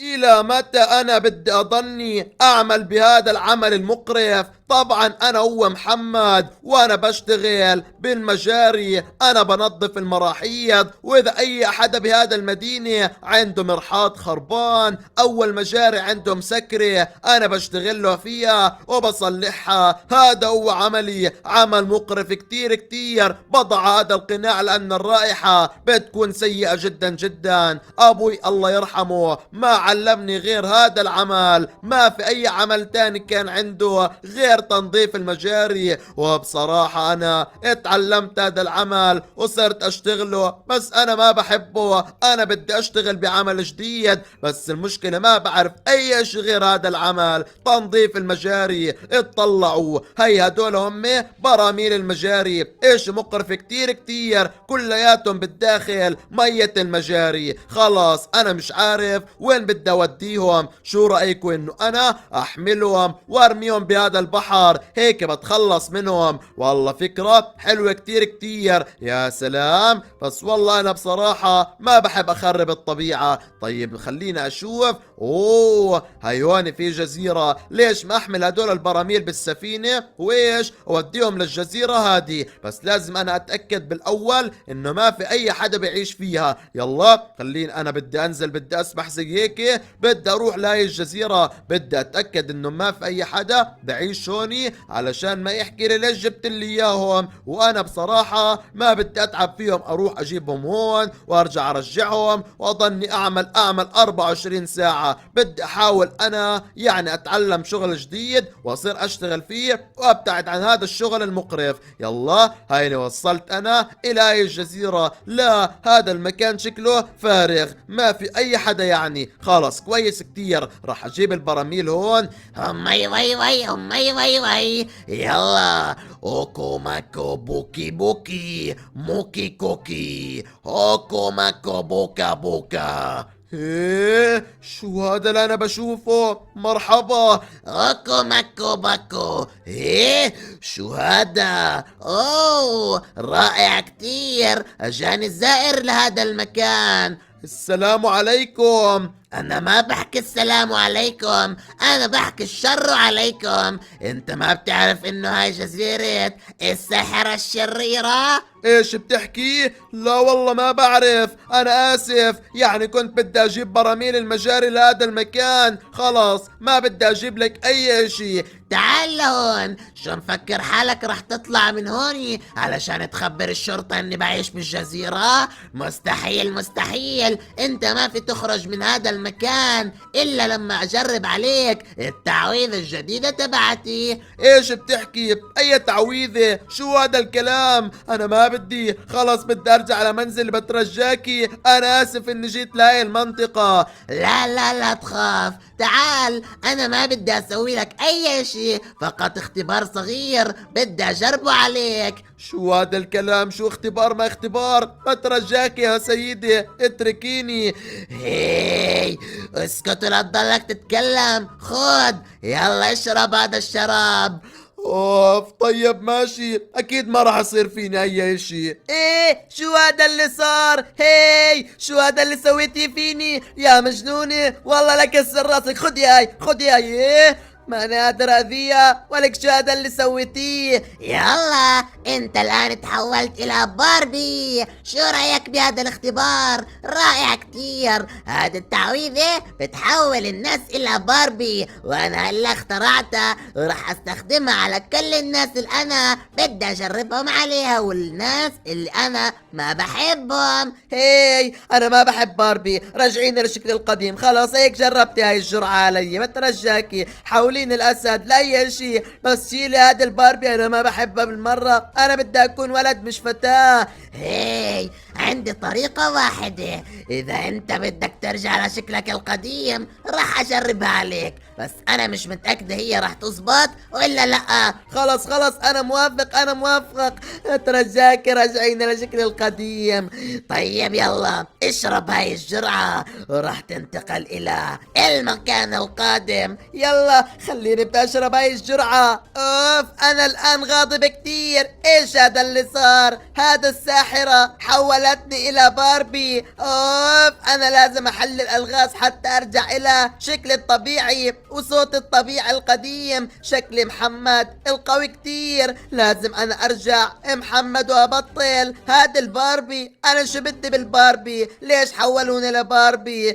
إلى متى أنا بدي أضلني أعمل بهذا العمل المقرف؟ طبعا أنا هو محمد وأنا بشتغل بالمجاري، أنا بنظف المراحيض، وإذا أي أحد بهذا المدينة عنده مرحاض خربان أو المجاري عنده مسكرة أنا بشتغل له فيها وبصلحها. هذا هو عملي، عمل مقرف كتير كتير. بضع هذا القناع لأن الرائحة بتكون سيئة جدا جدا. أبوي الله يرحمه ما علمني غير هذا العمل، ما في أي عمل تاني كان عنده غير تنظيف المجاري، وبصراحة أنا اتعلمت هذا العمل وصرت أشتغله، بس أنا ما بحبه. أنا بدي أشتغل بعمل جديد، بس المشكلة ما بعرف أي شيء غير هذا العمل، تنظيف المجاري. اطلعوا هي هدول هم براميل المجاري، ايش مقرف كتير كتير، كلياتهم بالداخل مية المجاري. خلاص أنا مش عارف وين بدي أوديهم. شو رأيكم إنه أنا أحملهم وأرميهم بهذا البحر، هيك بتخلص منهم؟ والله فكرة حلوة كتير كتير، يا سلام. بس والله أنا بصراحة ما بحب أخرب الطبيعة. طيب خلينا أشوف. أوه هاي هون في جزيرة، ليش ما أحمل هدول البراميل بالسفينة وإيش أوديهم للجزيرة هذه؟ بس لازم أنا أتأكد بالأول إنه ما في أي حدا بيعيش فيها. يلا خليني أنا بدي أنزل، بدي أسبح زي هيك، بدي أروح لهي الجزيرة، بدي أتأكد إنه ما في أي حدا بعيش هوني علشان ما يحكي لي ليش جبت لي إياهم. وأنا بصراحة ما بدي أتعب فيهم، أروح أجيبهم هون وأرجع أرجعهم وأضلني أعمل 24 ساعة. بدي أحاول أنا يعني أتعلم شغل جديد وأصير أشتغل فيه وأبتعد عن هذا الشغل المقرف. يلا هيني وصلت أنا إلى هاي الجزيرة. لا هذا المكان شكله فارغ، ما في أي حدا يعني. خلص كويس كتير، راح أجيب البراميل هون. همي وي وي همي وي وي، يلا اوكو ماكو بوكي بوكي موكي كوكي، اوكو ماكو بوكا بوكا. ايه شو هذا اللي انا بشوفه؟ مرحبا. اوكو ماكو باكو، ايه شو هذا؟ اوه رائع كتير، اجاني الزائر لهذا المكان. السلام عليكم. انا ما بحكي السلام عليكم، انا بحكي الشر عليكم. انت ما بتعرف انه هاي جزيرة الساحرة الشريرة؟ ايش بتحكي؟ لا والله ما بعرف، انا اسف، يعني كنت بدي اجيب براميل المجاري لهذا المكان، خلاص ما بدي اجيب لك اي اشي. تعال لهون، شو مفكر حالك رح تطلع من هوني علشان تخبر الشرطة اني بعيش بالجزيرة؟ مستحيل مستحيل، انت ما في تخرج من هذا المكان الا لما اجرب عليك التعويذة الجديدة تبعتي. ايش بتحكي؟ اي تعويذة؟ شو هذا الكلام؟ انا ما بدي، خلص بدي ارجع على منزل، بترجاكي، انا اسف اني جيت لهي المنطقة. لا لا لا تخاف، تعال، انا ما بدي اسوي لك اي شيء، فقط اختبار صغير بدي اجربه عليك. شو هذا الكلام؟ شو اختبار ما اختبار؟ بترجاكي يا سيدي اتركيني. هي اسكت ولا تضلك تتكلم، خد يلا اشرب هذا الشراب. اوف طيب ماشي، اكيد ما راح يصير فيني اي اشي. ايه شو هذا اللي صار؟ هي شو هذا اللي سويتي فيني يا مجنونة؟ والله لك كسر راسك، خدي هاي خدي هاي. ايه ما انا قادر اذيها، ولك شو هذا اللي سويتيه؟ يلا انت الان تحولت الى باربي، شو رايك بهذا الاختبار؟ رائع كتير، هذه التعويذة بتحول الناس الى باربي، وانا هلا اخترعتها وراح استخدمها على كل الناس اللي انا بدي اجربهم عليها، والناس اللي انا ما بحبهم. هي انا ما بحب باربي، رجعيني لشكل القديم. خلاص هيك جربتي هاي الجرعة علي، بترجاكي حوليني الاسد لاي شيء، بس شيلي هذا الباربي، انا ما بحبها بالمرة، انا بدي اكون ولد مش فتاة. هي عندي طريقة واحدة، إذا أنت بدك ترجع لشكلك القديم راح أجربها عليك، بس أنا مش متأكدة هي راح تزبط ولا لأ. خلص خلص انا موافق، انا موافق، اترجاك رجعينا لشكل القديم. طيب يلا اشرب هاي الجرعة وراح تنتقل إلى المكان القادم. يلا خليني بدي اشرب هاي الجرعة. اوف انا الان غاضب كتير، ايش هذا اللي صار؟ هذا الساحرة حولت حولتني الى باربي. اوف، انا لازم احل الالغاز حتى ارجع الى شكلي الطبيعي وصوت الطبيعي القديم. شكلي محمد القوي كتير، لازم انا ارجع محمد وابطل هاد الباربي. انا شو بدي بالباربي؟ ليش حولوني لباربي؟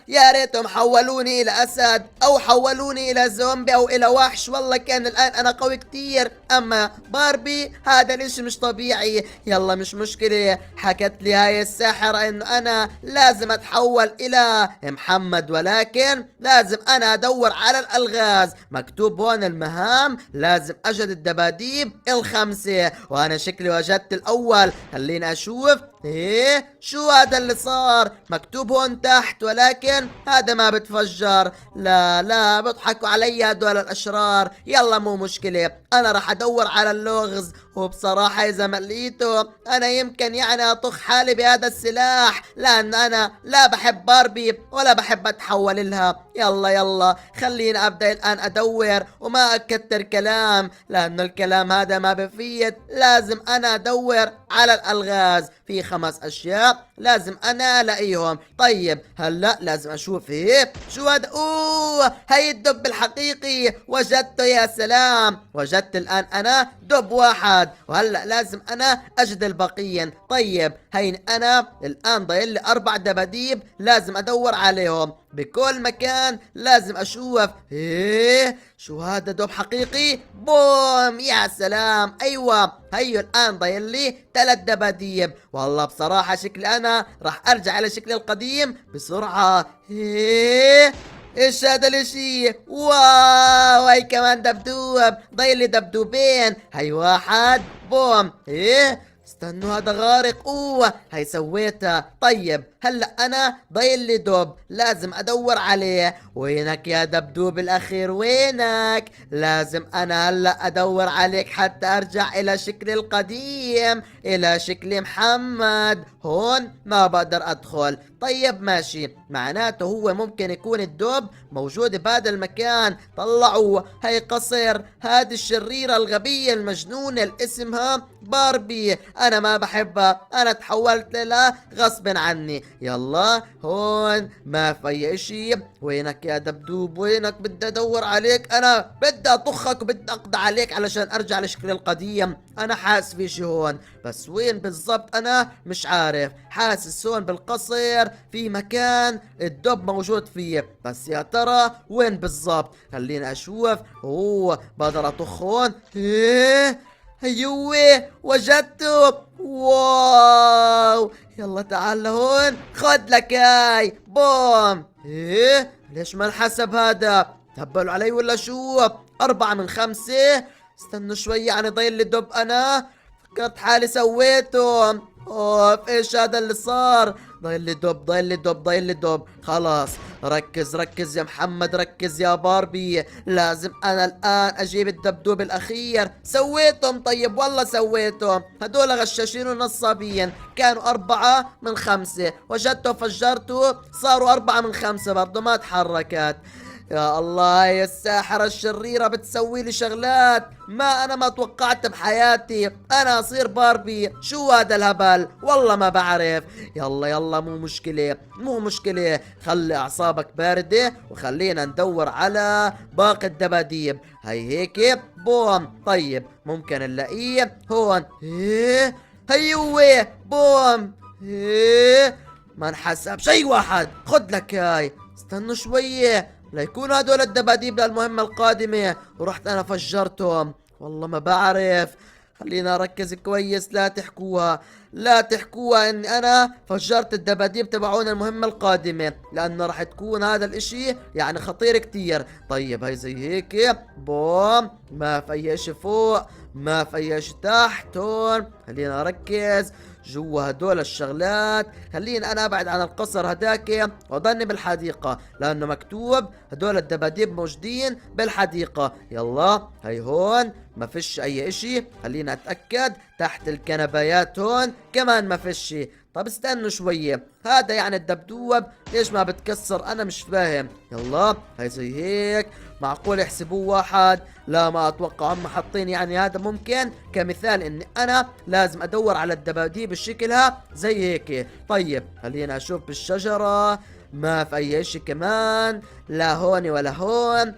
يا ريتهم حولوني الى اسد او حولوني الى زومبي او الى وحش، والله كان الان انا قوي كتير. اما باربي هذا الاشي مش طبيعي. يلا مش مشكلة، حكت لي هاي الساحرة انه انا لازم اتحول الى محمد، ولكن لازم انا ادور على الالغاز. مكتوب هون المهام، لازم اجد الدباديب الخمسة، وانا شكلي وجدت الاول. خليني اشوف. ايه شو هذا اللي صار؟ مكتوب هون تحت، ولكن هذا ما بتفجر. لا لا، بضحكوا علي هدول الاشرار. يلا مو مشكلة، انا راح ادور على اللغز. وبصراحة اذا ما لقيته انا يمكن يعني اطخ حالي بهذا السلاح، لان انا لا بحب باربي ولا بحب اتحول لها. يلا يلا خليني ابدا الان ادور وما اكتر كلام، لانه الكلام هذا ما بفيد. لازم انا ادور على الالغاز. في 5 اشياء لازم انا الاقيهم. طيب هلا لازم اشوف ايه شو هذا. اوه، هي الدب الحقيقي، وجدته. يا سلام، وجدت الان انا دب واحد، وهلا لازم انا اجد البقيين. طيب هين انا الان ضايل لي 4 دباديب، لازم ادور عليهم بكل مكان. لازم اشوف ايه شو هذا. دب حقيقي، بوم. يا سلام، ايوه هيو الان ضايل لي 3 دباديب. والله بصراحة شكلي انا راح ارجع على شكلي القديم بسرعة. ايش هذا الاشي؟ واو، هاي كمان دبدوب. ضايل لي دبدوبين، هاي واحد، بوم. استنوا، هذا غارق. هاي سويتها. طيب هلا انا ضايل لي دب، لازم ادور عليه. وينك يا دبدوب الاخير؟ وينك؟ لازم انا هلا ادور عليك حتى ارجع الى شكلي القديم، الى شكل محمد. هون ما بقدر ادخل. طيب ماشي، معناته هو ممكن يكون الدب موجود بهذا المكان. طلعوا هاي قصر هذه الشريرة الغبية المجنونة اللي اسمها باربي. انا ما بحبها، انا تحولت لها غصب عني. يلا هون ما في اشي. وينك يا دبدوب؟ وينك؟ بدي ادور عليك، انا بدي اطخك وبدي اقضي عليك علشان ارجع لشكلي القديم. انا حاسس في شي هون، بس وين بالضبط انا مش عارف. حاسس هون بالقصر في مكان الدب موجود فيه، بس يا ترى وين بالضبط؟ خليني اشوف. بقدر اطخ هون. ايوه وجدته. واو، يلا تعال لهون، خد لك هاي، بوم. ليش ما انحسب هذا؟ تهبلوا علي ولا شو؟ 4 من 5. استنوا شوي، يعني ضايل لي دب. انا فكرت حالي سويته. ايش هذا اللي صار؟ ضايل لي دب، ضايل لي دب، ضايل لي دب. خلاص ركز ركز يا محمد، ركز يا باربي. لازم انا الان اجيب الدبدوب الاخير. سويتهم. طيب والله سويتهم. هدول غشاشين ونصابين. كانوا 4 من 5، وجدته فجرته صاروا 4 من 5 برضه ما تحركت. يا الله، يا الساحرة الشريرة بتسوي لي شغلات ما انا ما توقعت بحياتي. انا اصير باربي؟ شو هذا الهبل؟ والله ما بعرف. يلا يلا مو مشكلة، مو مشكلة. خلي اعصابك باردة وخلينا ندور على باقي الدباديب. هي هيك، بوم. طيب ممكن نلاقيه هون. هيوه، بوم. ما انحسب شي. واحد، خد لك هاي. استنوا شوية ليكونوا هدول الدباديب للمهمة القادمة، ورحت انا فجرتهم. والله ما بعرف. خلينا اركز كويس. لا تحكوها، لا تحكوها اني انا فجرت الدباديب تبعون المهمة القادمة، لانه راح تكون هذا الاشي يعني خطير كتير. طيب هاي زي هيك، بوم. ما في اشي فوق، ما في اشي تحت. هون خلينا اركز جوا هدول الشغلات. خليني انا ابعد عن القصر هداك واضلني بالحديقة، لانه مكتوب هدول الدباديب موجودين بالحديقة. يلا هي هون ما فيش اي اشي. خلينا اتأكد تحت الكنبايات هون كمان ما فيش. طب استنوا شوية، هذا يعني الدبدوب ليش ما بتكسر؟ انا مش فاهم. يلا هاي زي هيك، معقول يحسبوه واحد؟ لا ما اتوقع، هم حاطين يعني هذا ممكن كمثال اني انا لازم ادور على الدباديب شكلها زي هيك. طيب خلينا اشوف بالشجرة، ما في اي اشي كمان، لا هون ولا هون.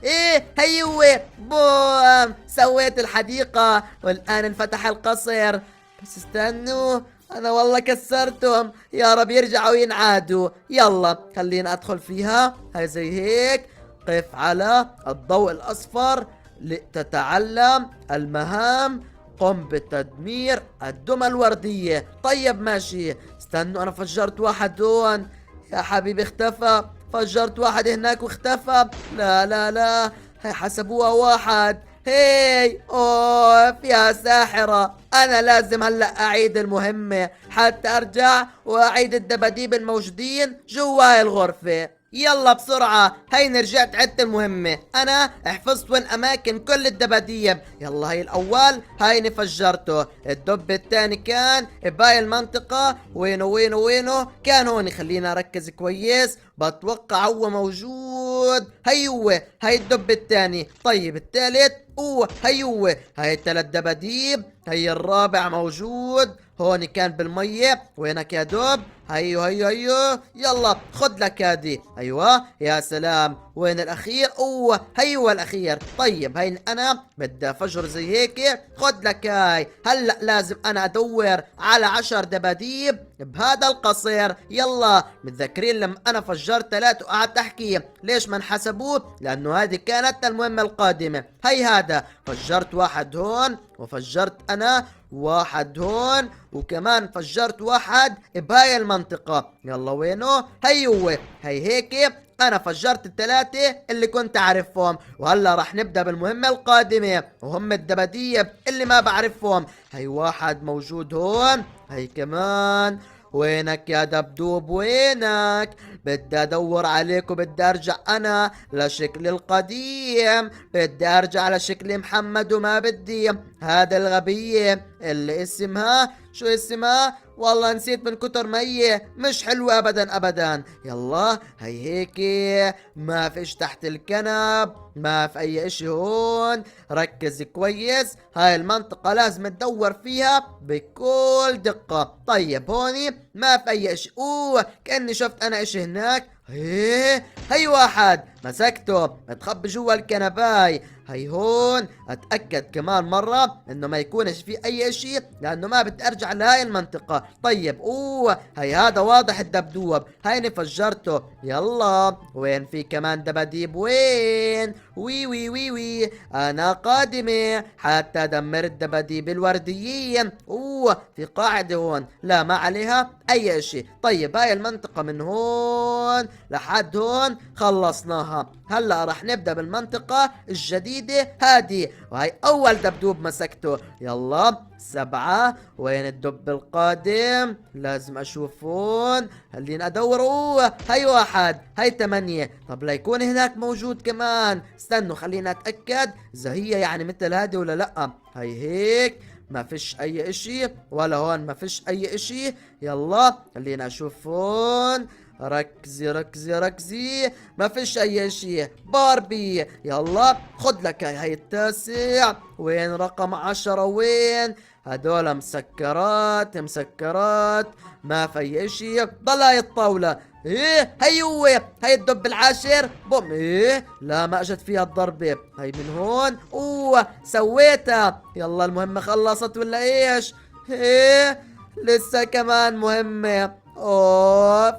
ايه هيوه، بوم، سويت الحديقة والان انفتح القصر. بس استنوا، انا والله كسرتهم، يا رب يرجعوا ينعادوا. يلا خلينا ادخل فيها، هاي زي هيك. قف على الضوء الاصفر لتتعلم المهام، قم بتدمير الدمى الوردية. طيب ماشي، استنوا انا فجرت واحد هون، يا حبيبي اختفى، فجرت واحد هناك واختفى. لا لا لا، هي حسبوها واحد. هي اوف يا ساحرة، انا لازم هلا اعيد المهمة حتى ارجع واعيد الدباديب الموجودين جوا هاي الغرفة. يلا بسرعة، هيني رجعت عدت المهمة، انا حفظت وين اماكن كل الدباديب. يلا هاي الاول، هيني فجرته. الدب الثاني كان بهاي المنطقة، وينه كان هون. خلينا اركز كويس، بتوقع هو موجود. هيوه هاي الدب الثاني. طيب الثالث، هيوه هاي الثلاث دباديب. هي الرابع موجود هون، كان بالمية. وينك يا دب؟ هيو يلا خد لك هادي. ايوه يا سلام. وين الاخير؟ هيو الاخير. طيب هين انا بدي افجر زي هيك، خد لك هاي. هلا لازم انا ادور على 10 دباديب بهذا القصر. يلا متذكرين لما انا فجرت 3 وقعدت احكي ليش ما انحسبوه؟ لانه هذه كانت المهمة القادمة. هي هذا فجرت واحد هون، وفجرت انا واحد هون، وكمان فجرت واحد بهاي المنطقة. يلا وينه؟ هيوه هي هيك. انا فجرت الثلاثة اللي كنت اعرفهم، وهلا راح نبدأ بالمهمة القادمة، وهم الدباديب اللي ما بعرفهم. هي واحد موجود هون، هي كمان. وينك يا دبدوب؟ وينك؟ بدي ادور عليك، وبدي ارجع انا لشكلي القديم. بدي ارجع لشكلي محمد، وما بدي هذا الغبية اللي اسمها شو اسمها؟ والله نسيت من كتر ما هي مش حلوة ابدا ابدا. يلا هي هيك، ما فيش تحت الكنب، ما في اي اشي هون. ركز كويس، هاي المنطقة لازم تدور فيها بكل دقة. طيب هوني ما في اي اشي. كأني شفت انا اشي هناك. هي واحد مسكته متخبي جوا الكنباي. هي هون اتأكد كمان مرة انه ما يكونش في اي اشي، لانه ما بدي ارجع لهاي المنطقة. طيب هي هذا واضح الدبدوب، هيني فجرته. يلا وين في كمان دباديب؟ وين؟ وي انا قادمة حتى ادمر الدباديب الورديين. في قاعدة هون، لا ما عليها اي اشي. طيب هاي المنطقة من هون لحد هون خلصناها. هلا راح نبدأ بالمنطقة الجديدة هادي، وهي اول دبدوب مسكته. يلا 7. وين الدب القادم؟ لازم اشوف هون، خليني ادور. هي واحد، هي 8. طب ليكون هناك موجود كمان. استنوا خلينا اتأكد اذا هي يعني مثل هادي ولا لا. هي هيك، ما فيش اي اشي، ولا هون ما فيش اي اشي. يلا خلينا اشوف هون. ركزي، ما فيش اي شيء. باربي يلا خد لك هاي التاسع. وين رقم 10؟ وين هدول؟ مسكرات، ما في اي شيء. ضل هاي الطاولة. هي هي الدب العاشر. بوم. لا ما اجت فيها الضربة. هي من هون. سويتها. يلا المهمة خلصت ولا ايش؟ لسه كمان مهمة.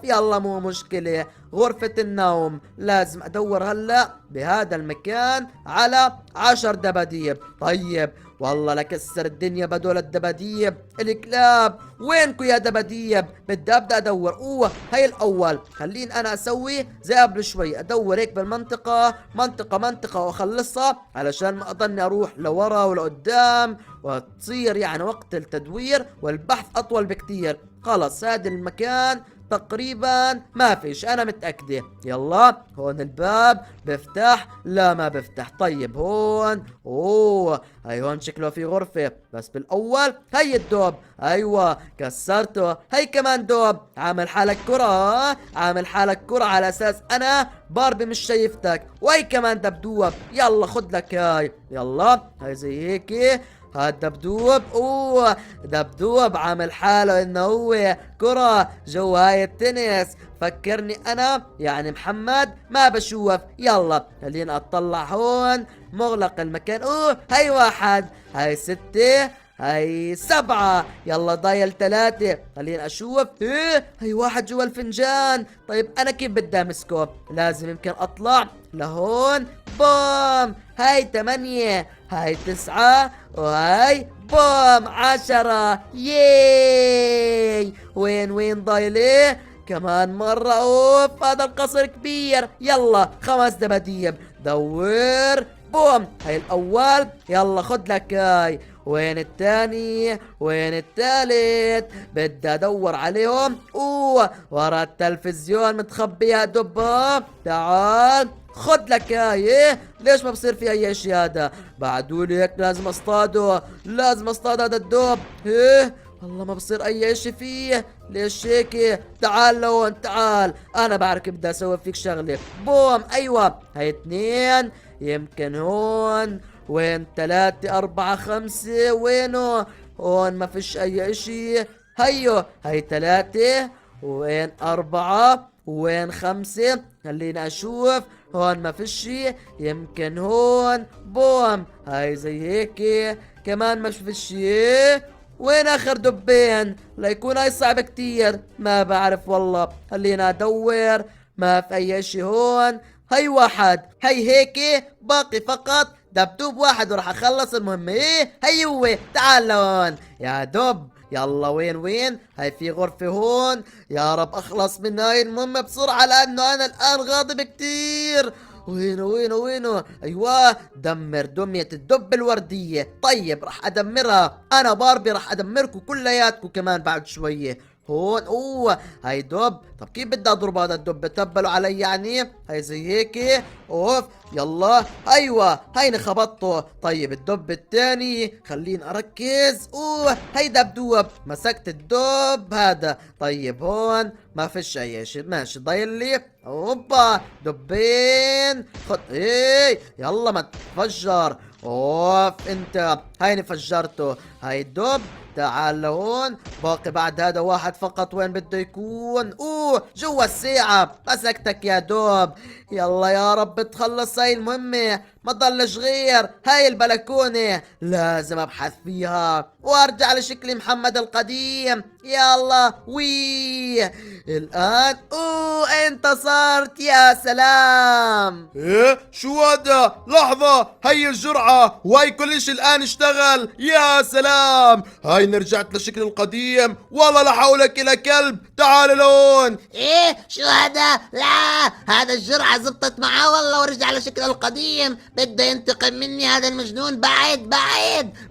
يلا مو مشكلة. غرفة النوم، لازم ادور هلا بهذا المكان على 10 دباديب. طيب والله لكسر الدنيا بدول الدباديب الكلاب. وينكو يا دباديب؟ بدي ابدا ادور. هي الاول، خليني انا اسوي زي قبل شوي، ادور هيك بالمنطقة منطقة واخلصها، علشان ما اضلني اروح لورا ولقدام، وتصير يعني وقت التدوير والبحث اطول بكتير. خلص هذا المكان تقريبا ما فيش، انا متأكدة. يلا هون الباب بفتح، لا ما بفتح. طيب هون، اوه هاي هون شكله في غرفة، بس بالاول هي الدوب. ايوه كسرته. هي كمان دوب. عامل حالك كرة، عامل حالك كرة على اساس انا باربي مش شايفتك. وهي كمان دبدوب. يلا خد لك هاي. يلا هاي زي هيك. هاد دبدوب، اوه دبدوب عامل حاله انه هو كرة جوا هاي التنس. فكرني انا يعني محمد ما بشوف. يلا خلينا اطلع هون. مغلق المكان. اوه هاي واحد، هاي ستة، هاي سبعة. يلا ضايل ثلاثة. خلينا اشوف. ايه هاي واحد جوا الفنجان. طيب انا كيف بدي امسكه؟ لازم يمكن اطلع لهون. بوم. هاي 8، هاي 9، وهاي بوم 10. ياي وين ضايله؟ كمان مرة. اوف هذا القصر كبير. يلا 5 دباديب. دور. بوم. هاي الاول. يلا خد لك هاي. وين الثاني؟ وين الثالث؟ بدي ادور عليهم. اوه ورا التلفزيون متخبيها دبة. تعال خد لك هاي. ايه ليش ما بصير في اي شيء؟ هذا بعدولي هيك لازم اصطاده. لازم اصطاد هذا الدب. ايه والله ما بصير اي اشي فيه. ليش هيك؟ تعال لون تعال. انا بعرف كيف بدي اسوي فيك شغله. بوم. ايوه هاي 2. يمكن هون. وين 3 4 5؟ وينه؟ هون ما فيش اي اشي. هيو هاي 3. وين 4؟ وين 5؟ خليني اشوف. هون ما فيش شي. يمكن هون. بوم. هاي زي هيك. كمان ما فيش شي. وين اخر دبين؟ ليكون هاي صعب كتير. ما بعرف والله. خلينا ادور. ما في اي شي هون. هاي واحد. هاي هيك باقي فقط دبدوب واحد وراح اخلص المهمة. ايه هي هو. تعال لهون يا دب. يلا وين؟ هاي في غرفة هون. يا رب اخلص من هاي المهمة بسرعة لانه انا الان غاضب كتير. وينه؟ ايوه دمر دمية الدب الوردية. طيب راح ادمرها. انا باربي راح ادمركم كلياتكم كمان بعد شوية. هون. اوه هاي دب. طب كيف بدي اضرب هذا الدب؟ تبلوا علي يعني. هاي زي هيك. اوف. يلا ايوه هيني خبطته. طيب الدب الثاني خليني اركز. اوه هي دبدوب. مسكت الدب هذا. طيب هون ما فيش اي شيء. ماشي ضايل لي. اوبا دبين. خد. ايه يلا ما تفجر. اوف انت. هيني فجرته. هاي الدب. تعال لهون. باقي بعد هذا واحد فقط. وين بده يكون؟ اوه جوا الساعة. مسكتك يا دوب. يلا يا رب تخلص هاي المهمة. ما ضلش غير هاي البلكونة. لازم ابحث فيها وارجع لشكلي محمد القديم. يلا وي الان. اوه انتصرت. يا سلام. ايه شو هذا؟ لحظة. هي الجرعة وهي كل شيء الان اشتغل. يا سلام. هاي رجعت لشكل القديم. والله لا حولك الى كلب. تعال لون. ايه شو هذا؟ لا هذا الجرعة زبطت معاه والله ورجع لشكله القديم. بده ينتقم مني هذا المجنون. بعد.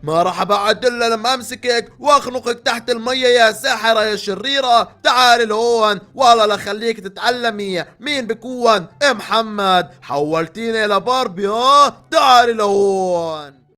ما راح ابعد الا لما امسكك واخنقك تحت المية يا ساحرة يا شريرة. تعال لهون. والله لا خليك تتعلمي مين بكون محمد. حولتيني الى باربي. ها تعال لهون.